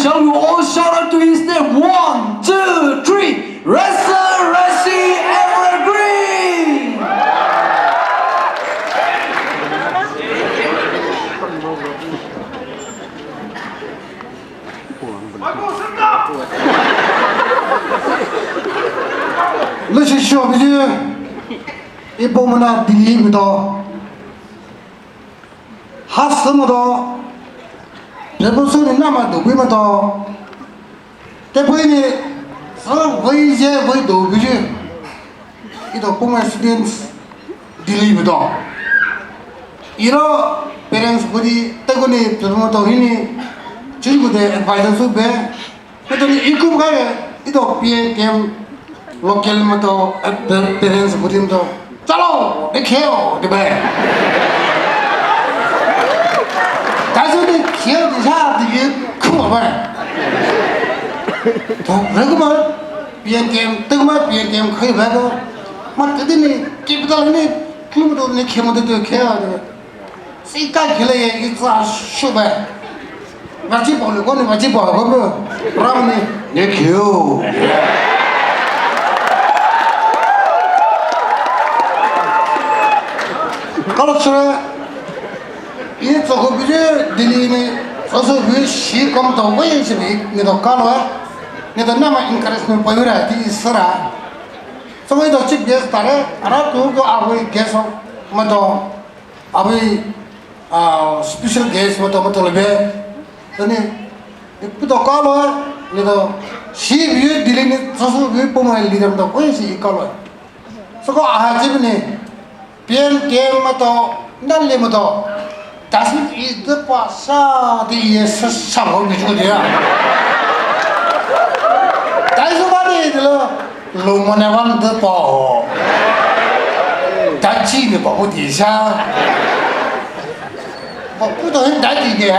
shall we all shout out to his name? 1, 2, 3. Wrestler Resi Evergreen. Let's show you. 이보면은 딜리입니다. 하스모도 레버스는 남아도 위면도 대표님이 서웨이제 웨이도 그지 이도 보면 스튜던트 딜리입니다. 이러 페렌스 부디 때문에 저런도 힘이 친구들 애드바이저 배 그랬더니 입금 가게 이도 비에 게임 로컬 뭐도 페렌스 부디도 चलो देखियो दिबे 다시 खेल दिशा दिए खूब है तो रगमर पीएन गेम तगमर पीएन गेम खई भागो मत दिने कैपिटल ने क्लब तो ने खेम तो खेल सिका खेले ये इतना शुभ है वाची बोलो कौन वाची बोलो कौन राम ने देखियो kalau sudah ini tokoh bijak Delhi ini sosok bijak si kamu tahu apa yang sih ni tahu kalau ni tahu nama encouragement payura di Isra semua itu cip biasa tara ada tuh kau awi guest macam awi special guest macam lebih ini itu tahu kalau ni tahu si bijak Delhi ini sosok bijak pemain leader tahu apa yang sih kalau so kau ahajib ni Pian game atau nanti atau dasar itu pasal dia sesama gitu dia. Tapi mana itu lo mana orang tu pau, janji ni pau di sana. Pau tu yang janji ni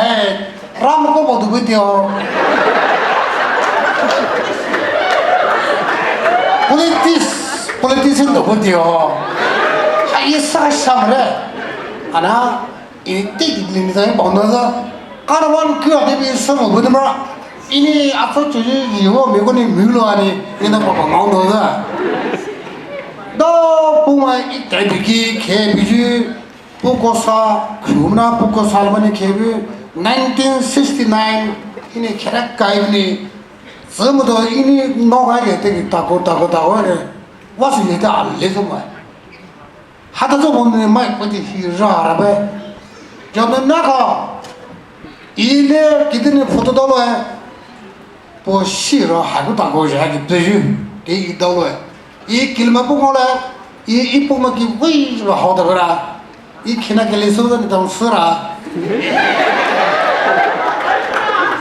ram ko pau tu betul. Politician tu betul. ये सारे सामने आना इतने दिल्ली में बांधो तो कारवान क्यों आते भी सब होते मरा इन्हें आपको चुजे जीवो मेरे को नहीं मिलो आने ये तो पापा बांधो तो पुमा इतने बिकी खे बिजू पुकोसा घूमना पुकोसा बने खे भी 1969 इन्हें खेरा काई भी सब तो इन्हें नौका कहते कि ताको ताको ताको है वासी ये तो आले तो मैं 하다 좀 오늘 마이 어디 히라라베 저는 나가 이래 기드네 포토도로 해 보시러 하고 다고 자기 되지 이 도로 이 길만 보고래 이 이쁘면 기 왜로 하다 그라 이 키나길에 소는 좀 쓰라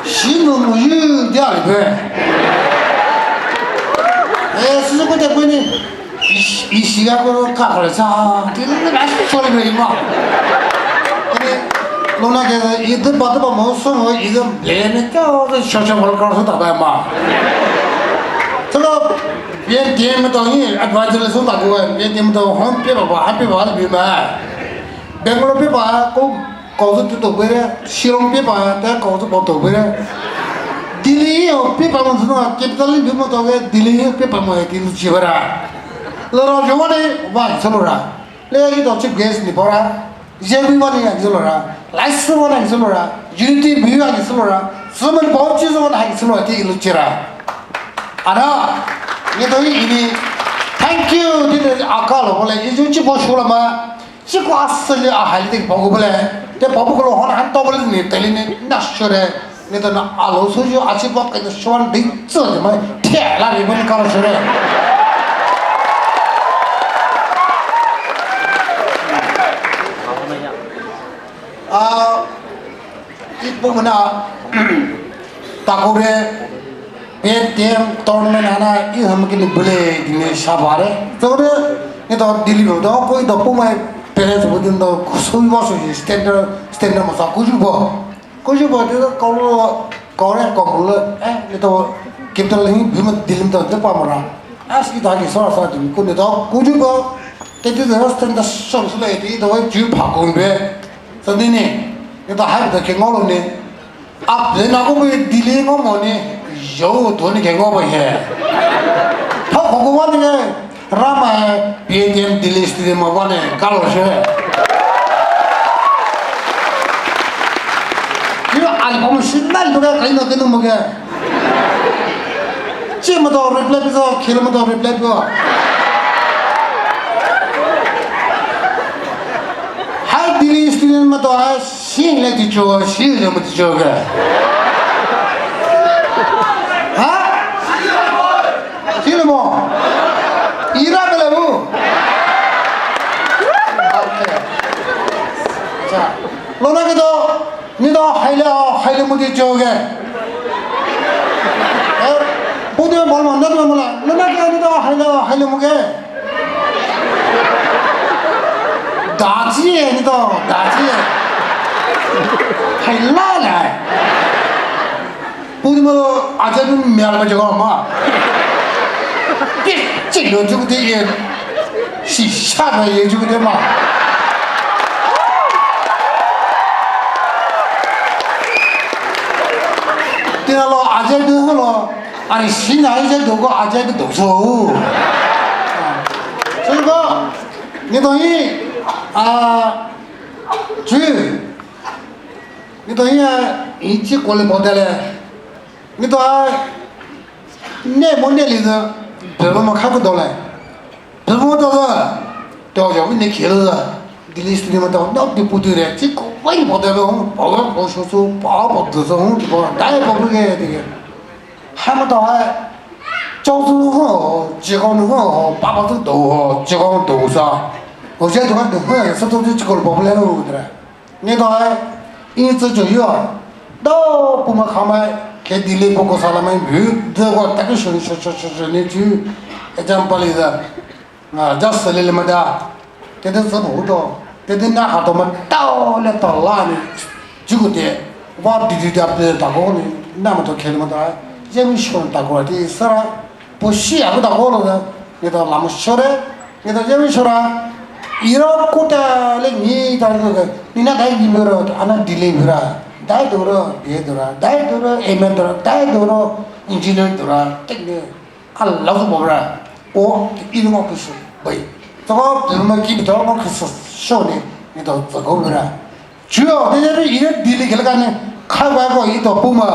신은 유 야리베 에 스스로 때문에 이 시각으로 가버려서 뒤는 맛이 소리 들리마 근데 로나게서 이들 봐도 뭐 무슨 이거 내니까 쇼쇼볼 거서 다가 마 저거 얘 팀도 이 advisory 서 나고 얘 팀도 홈페이지 봐 한페 봐 비마 뱅글로 페봐 꼭 거기서 또 그래 실용 페봐 때 거기서 또 그래 딜리 페봐 무슨 캐피탈 비마 또 딜리 페봐 뭐 이렇게 지어라 Loro jomane wah selora, lagi tu cip gas ni pora, JB wani yang selora, license wani yang selora, unity view yang selora, semua bau cium wani yang selora ti lucera. Ada, ini thank you di akal boleh, itu cip bau sekolah mah, cip asal ahli tu bau boleh, dia bau kalau orang hantar boleh ni, teli ni nasyure, ni tu na alu suju acip bau kena suan dicor, cuma tiada lagi pun kalau sure. ibu mana takure PTM tournament ana ini mungkin boleh di sabare soalnya itu Delhi itu koi itu pun parents budin itu suami masuk standard masa kujubo itu kalau itu kita lagi belum Delhi itu apa mana asli tadi soal itu kujubo jadi itu standard soalnya itu jual pakun be sedini itu hari itu kengolong ni 啊，人那个不delay我么呢？有多你给我不嘿？他何个我那个，ramai别点 delay 是么我呢？干老师。因为俺我们现在都该跟那么个，这么多 reply 不说，这么多 reply 不说，还 delay 是那么多，新来的做，新人么的做个，啊？新了么？伊拉不来不？OK， 这，老那个都。你到海了没得交个？哎，不对，没了，那个没了，那个你到海了没个？大姐，你到大姐，还拉来？不对么？阿姐你灭了么这个嘛？别这个就得也，是下边也就得嘛。对了，阿姐都好了，俺新来一些都个阿姐都读书，所以说，你等于啊，你等于一起过来跑的嘞，你到那么那里头，别人们看不到嘞，别人们到了，到要问你去了。第二时间到那不对嘞，这个我也跑得了，跑说跑得上，跑哪也跑不开这个，还没到哎，交通好，机关好，爸爸都好，机关都上，我现在都看都好，什么都机关跑不来了的，你到哎，一直就有，到不么看嘛，开地里包括啥了嘛，有这个大概说你就这样把里的，啊，这死了么的，这都是不多。แต่ที่น่าหาตัวมันเต้าและต่อล่านี่จุกเดียว่าดีๆแบบตะโกนนี่น่ามันตัวเขียนมันตัวยังไม่ชวนตะโกนที่สระผู้เชี่ยวก็ตะโกนเลยนี่ตัวลำชดนี่ตัวยังไม่ชวนอีรอบกูแต่เรื่องนี้ตอนนี้นี่น่าได้ยินมั้ยรู้อันนั้นดีเลยมั้ยได้ตัวรู้เบียตัวรู้ได้ตัวรู้เอเมนตัวรู้ได้ตัวรู้อินจิเนียร์ตัวรู้เทคนิคอันเราสมบูรณ์โอ้อีนึงก็คือไป这个人们基本上我可是少年，你都这个不啦？主要那些一个地里去那个呢，开外国一到部门，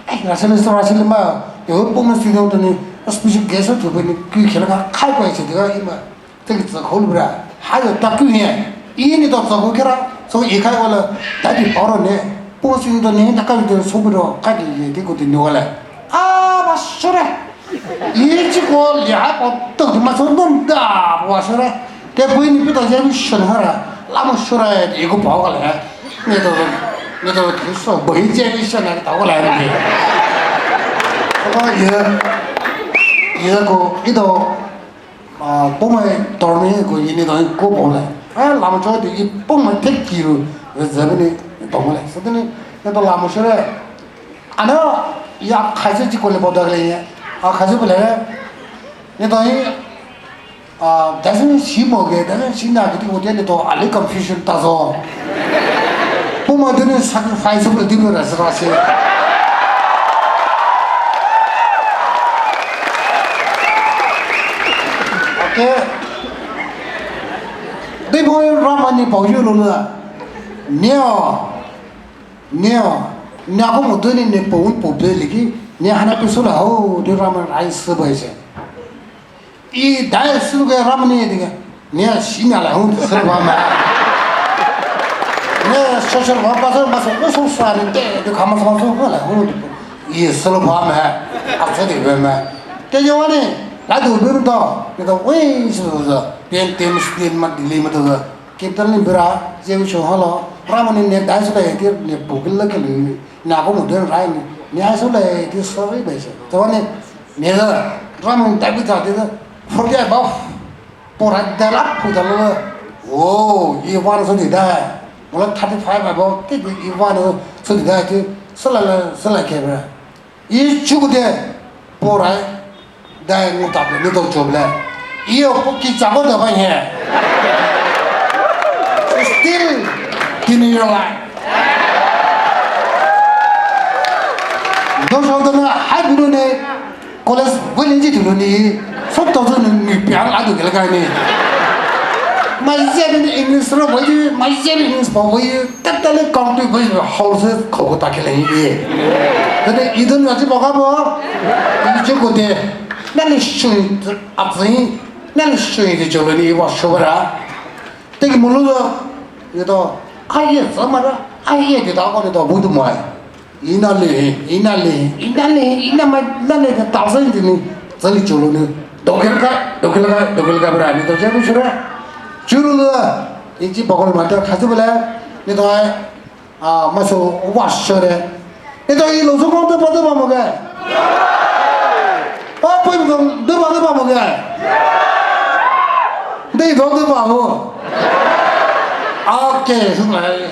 哎，那是嘛，有部门水头的呢，那是不是改设土地呢？给去那个开过去这个一嘛，这个折扣了不啦？还有大狗呢，一年到折扣去了，所以一开过了，大地包了呢，部门水头呢，那个就差不多，开的也这个的牛了，啊，我说了。一结果俩把都他妈说弄大，我说了，这不你不到家里说那了，那么说了一个包过来，那都听说没见你说那个倒过来的，我一个一到啊，部门到那个一到过包来，哎，那么着的一部门太急了，这边的倒过来，是的呢，那到那么说了，俺那呀开始就过来包到了呀。啊，开始不来了，你等于啊，但是西莫个，但是现在这个我点的多，啊，你confusion大少，不嘛，这个啥个反正不了对不了是吧？是。OK， 对朋友让把你保佑了，鸟个么多人你保对那个。你还那不说了哦，对他们来4倍钱，一单10个他们那个，你要新年来我10万买，你小我把这我说算了，对，就看嘛说过来，我一10万买，啊这里边买，这些话呢，来都不用到，那个为是不是？别店嘛里面都是，给他们不然，就说好了，他们那单出来的你不给那个里，哪个么多人来呢？你还说来的社会没事，这玩意你是专门带不着的，福建包，不然带拉不着了。哦，一万说你带，我说他的牌牌包，这个一万说你带就是来开不了，一9的，不然带我打的你都做不来，以后不给怎么的半天 ，still 给你用来。有时候呢还不如呢，过来为人家头呢，说到是女兵俺都给他干呢。mà gia đình English nó với chứ mà gia đình English bảo với tất cả những con tôi với hậu sự khẩu của ta cái này gì thế nên ý tưởng là chỉ bảo các bạn ý chỗ của thế nên là suy áp dụng nên là suy thì cho nên đi vào số ra thế cái một lúc đó người ta ai vậy sao mà đó ai vậy thì tao có thể tao vui tụi mày ý nào mà nó là tạo ra thì này ra đi chỗ luôn đâu cái cái bữa nay tao chơi với số ra 주로는 인지 먹을 만들 가져볼래? 내 더해 마소 와셔래. 내 더해 로송공도 받아봐 먹게. 보이면 너 받아봐 먹게. 내 너도 봐 뭐. 오케이 정말.